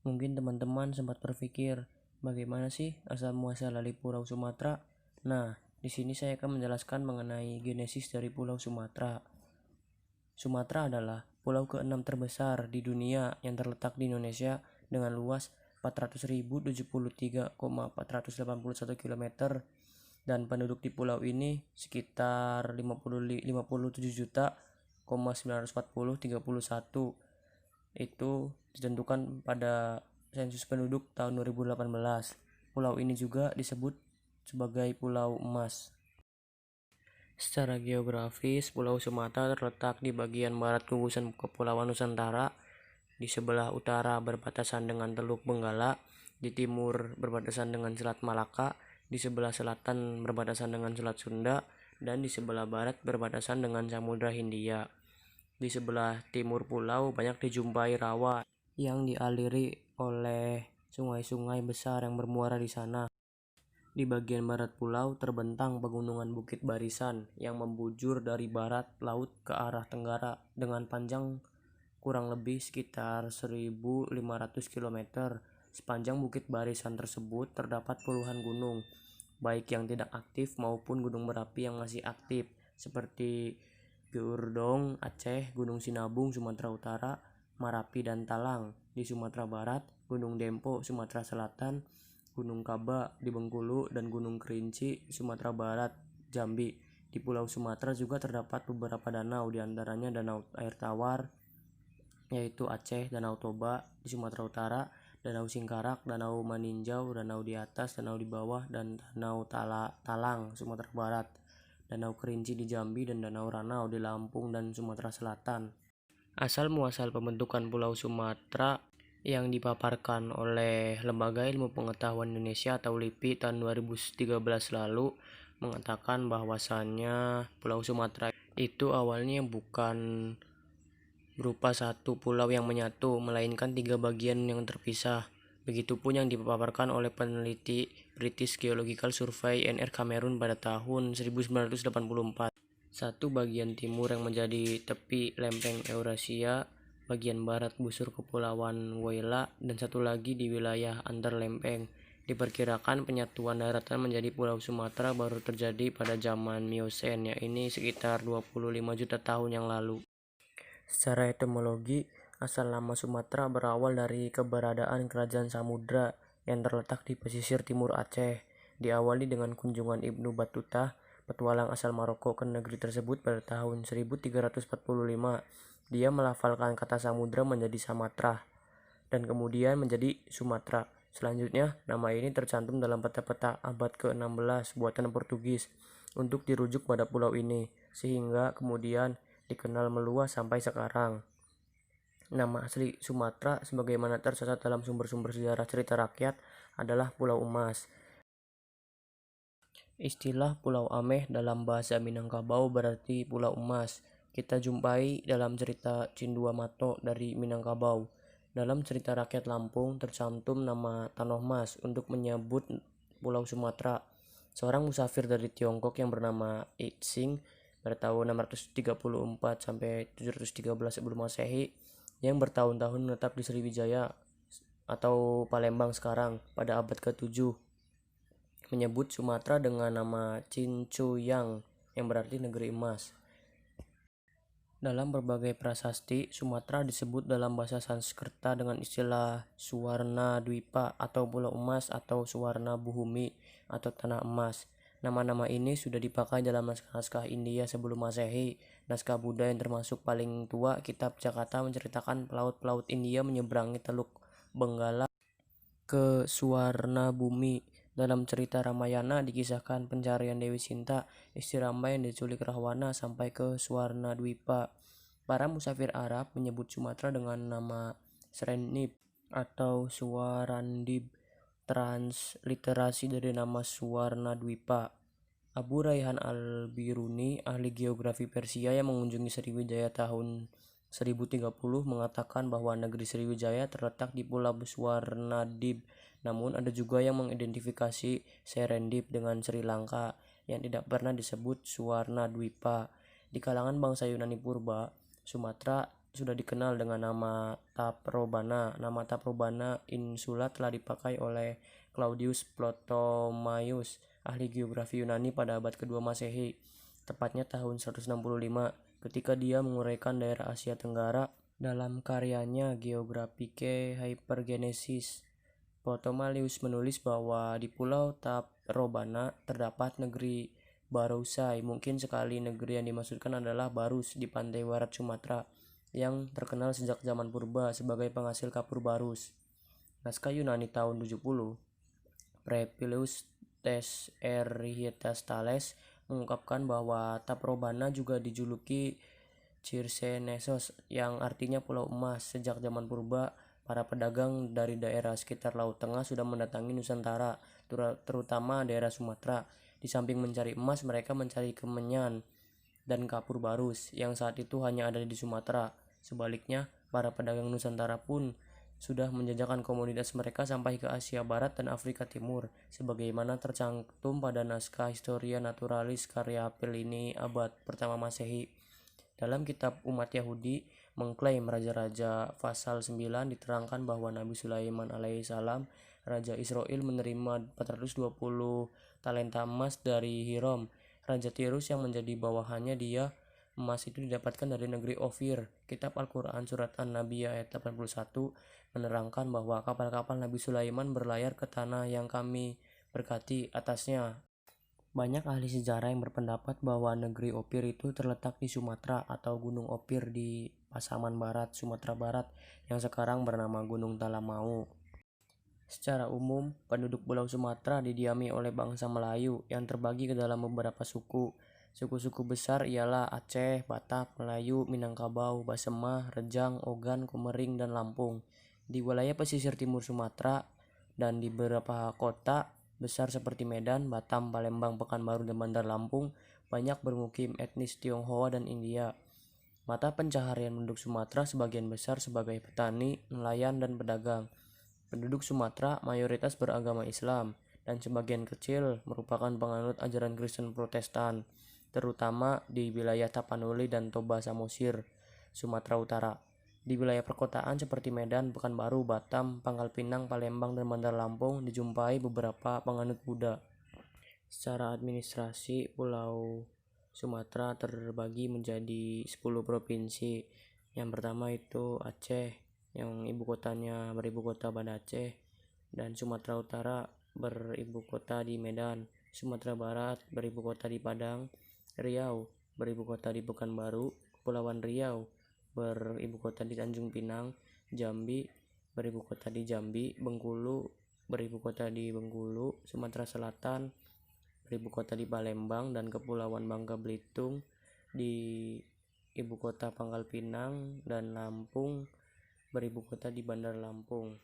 Mungkin teman-teman sempat berpikir, bagaimana sih asal-muasal dari Pulau Sumatera? Nah, di sini saya akan menjelaskan mengenai genesis dari Pulau Sumatera. Sumatera adalah pulau ke-6 terbesar di dunia yang terletak di Indonesia dengan luas 400.073,481 km dan penduduk di pulau ini sekitar 57 juta,940,31. Itu ditentukan pada sensus penduduk tahun 2018. Pulau ini juga disebut sebagai Pulau Emas. Secara geografis, Pulau Sumatera terletak di bagian barat gugusan Kepulauan Nusantara, di sebelah utara berbatasan dengan Teluk Benggala, di timur berbatasan dengan Selat Malaka, di sebelah selatan berbatasan dengan Selat Sunda, dan di sebelah barat berbatasan dengan Samudra Hindia. Di sebelah timur pulau banyak dijumpai rawa yang dialiri oleh sungai-sungai besar yang bermuara di sana. Di bagian barat pulau terbentang pegunungan Bukit Barisan yang membujur dari barat laut ke arah tenggara dengan panjang kurang lebih sekitar 1.500 km. Sepanjang Bukit Barisan tersebut terdapat puluhan gunung, baik yang tidak aktif maupun gunung berapi yang masih aktif, seperti Geurdong Aceh, Gunung Sinabung Sumatera Utara, Marapi dan Talang di Sumatera Barat, Gunung Dempo Sumatera Selatan, Gunung Kaba di Bengkulu, dan Gunung Kerinci Sumatera Barat, Jambi. Di Pulau Sumatera juga terdapat beberapa danau, diantaranya Danau Air Tawar, yaitu Aceh, Danau Toba di Sumatera Utara, Danau Singkarak, Danau Maninjau, Danau di atas, Danau di bawah, dan Danau Talang Sumatera Barat, Danau Kerinci di Jambi, dan Danau Ranau di Lampung dan Sumatera Selatan. Asal muasal pembentukan Pulau Sumatera yang dipaparkan oleh Lembaga Ilmu Pengetahuan Indonesia atau LIPI tahun 2013 lalu mengatakan bahwasannya Pulau Sumatera itu awalnya bukan berupa satu pulau yang menyatu, melainkan tiga bagian yang terpisah. Begitupun yang dipaparkan oleh peneliti British Geological Survey NR Cameroon pada tahun 1984. Satu bagian timur yang menjadi tepi lempeng Eurasia, bagian barat busur Kepulauan Woyla, dan satu lagi di wilayah antar lempeng. Diperkirakan penyatuan daratan menjadi Pulau Sumatera baru terjadi pada zaman Miocene, yakni sekitar 25 juta tahun yang lalu. Secara etimologi, asal nama Sumatera berawal dari keberadaan kerajaan Samudra yang terletak di pesisir timur Aceh. Diawali dengan kunjungan Ibnu Battuta, petualang asal Maroko, ke negeri tersebut pada tahun 1345. Dia melafalkan kata samudra menjadi Samatra dan kemudian menjadi Sumatera. Selanjutnya, nama ini tercantum dalam peta-peta abad ke-16 buatan Portugis untuk dirujuk pada pulau ini, sehingga kemudian dikenal meluas sampai sekarang. Nama asli Sumatera sebagaimana tercatat dalam sumber-sumber sejarah cerita rakyat adalah Pulau Emas. Istilah Pulau Ameh dalam bahasa Minangkabau berarti Pulau Emas. Kita jumpai dalam cerita Cindua Mato dari Minangkabau. Dalam cerita rakyat Lampung tercantum nama Tanoh-Mas untuk menyebut Pulau Sumatera. Seorang musafir dari Tiongkok yang bernama Itsing pada tahun 634 sampai 713 sebelum Masehi yang bertahun-tahun menetap di Sriwijaya atau Palembang sekarang pada abad ke-7 menyebut Sumatera dengan nama Cincuyang yang berarti negeri emas. Dalam berbagai prasasti, Sumatera disebut dalam bahasa Sanskerta dengan istilah Suwarna Dwipa atau Pulau Emas atau Suwarna Buhumi atau Tanah Emas. Nama-nama ini sudah dipakai dalam naskah-naskah India sebelum Masehi. Naskah Buddha yang termasuk paling tua, Kitab Jakata, menceritakan pelaut-pelaut India menyeberangi Teluk Benggala ke Suwarna Bumi. Dalam cerita Ramayana dikisahkan pencarian Dewi Sinta, istri Rama yang diculik Rahwana sampai ke Suwarna Dwipa. Para musafir Arab menyebut Sumatera dengan nama Serendip atau Suwarandib, transliterasi dari nama Suwarna Dwipa. Abu Raihan Al-Biruni, ahli geografi Persia yang mengunjungi Sriwijaya tahun 1030, mengatakan bahwa negeri Sriwijaya terletak di Pulau Suwarnadib. Namun ada juga yang mengidentifikasi Serendip dengan Sri Lanka yang tidak pernah disebut Suwarna Dwipa. Di kalangan bangsa Yunani purba, Sumatera sudah dikenal dengan nama Taprobana. Nama Taprobana Insula telah dipakai oleh Claudius Ptolemaios, ahli geografi Yunani pada abad kedua Masehi, tepatnya tahun 165, ketika dia menguraikan daerah Asia Tenggara dalam karyanya Geographike Hypergenesis. Ptolemaios menulis bahwa di Pulau Taprobana terdapat negeri Barousai. Mungkin sekali negeri yang dimaksudkan adalah Barus di pantai barat Sumatera, yang terkenal sejak zaman purba sebagai penghasil kapur barus. Naskah Yunani tahun 70, Prepilius Tes Erietas Thales, mengungkapkan bahwa Taprobana juga dijuluki Circenesos, yang artinya pulau emas. Sejak zaman purba, para pedagang dari daerah sekitar Laut Tengah sudah mendatangi Nusantara, terutama daerah Sumatera. Di samping mencari emas, mereka mencari kemenyan dan kapur barus yang saat itu hanya ada di Sumatera. Sebaliknya, para pedagang Nusantara pun sudah menjajakan komoditas mereka sampai ke Asia Barat dan Afrika Timur, sebagaimana tercantum pada naskah Historia Naturalis karya Pliny abad pertama Masehi. Dalam kitab umat Yahudi mengklaim raja-raja pasal 9 diterangkan bahwa Nabi Sulaiman alaihissalam, Raja Israel, menerima 420 talenta emas dari Hiram, Raja Tirus, yang menjadi bawahannya dia. Emas itu didapatkan dari negeri Ofir. Kitab Al-Quran Surat An-Nabiyyah ayat 81 menerangkan bahwa kapal-kapal Nabi Sulaiman berlayar ke tanah yang kami berkati atasnya. Banyak ahli sejarah yang berpendapat bahwa negeri Opir itu terletak di Sumatera atau Gunung Opir di Pasaman Barat, Sumatera Barat, yang sekarang bernama Gunung Talamau. Secara umum, penduduk Pulau Sumatera didiami oleh bangsa Melayu yang terbagi ke dalam beberapa suku. Suku-suku besar ialah Aceh, Batak, Melayu, Minangkabau, Basemah, Rejang, Ogan, Komering, dan Lampung. Di wilayah pesisir timur Sumatera dan di beberapa kota besar seperti Medan, Batam, Palembang, Pekanbaru, dan Bandar Lampung banyak bermukim etnis Tionghoa dan India. Mata pencaharian penduduk Sumatera sebagian besar sebagai petani, nelayan, dan pedagang. Penduduk Sumatera mayoritas beragama Islam dan sebagian kecil merupakan penganut ajaran Kristen Protestan, terutama di wilayah Tapanuli dan Toba Samosir, Sumatera Utara. Di wilayah perkotaan seperti Medan, Pekanbaru, Batam, Pangkal Pinang, Palembang, dan Bandar Lampung dijumpai beberapa penganut Buddha. Secara administrasi, Pulau Sumatera terbagi menjadi 10 provinsi. Yang pertama itu Aceh, yang ibu kotanya beribu kota Banda Aceh, dan Sumatera Utara beribu kota di Medan, Sumatera Barat beribu kota di Padang, Riau beribu kota di Pekanbaru, Kepulauan Riau beribu kota di Tanjung Pinang, Jambi beribu kota di Jambi, Bengkulu beribu kota di Bengkulu, Sumatera Selatan beribu kota di Palembang, dan Kepulauan Bangka Belitung di ibu kota Pangkal Pinang, dan Lampung beribu kota di Bandar Lampung.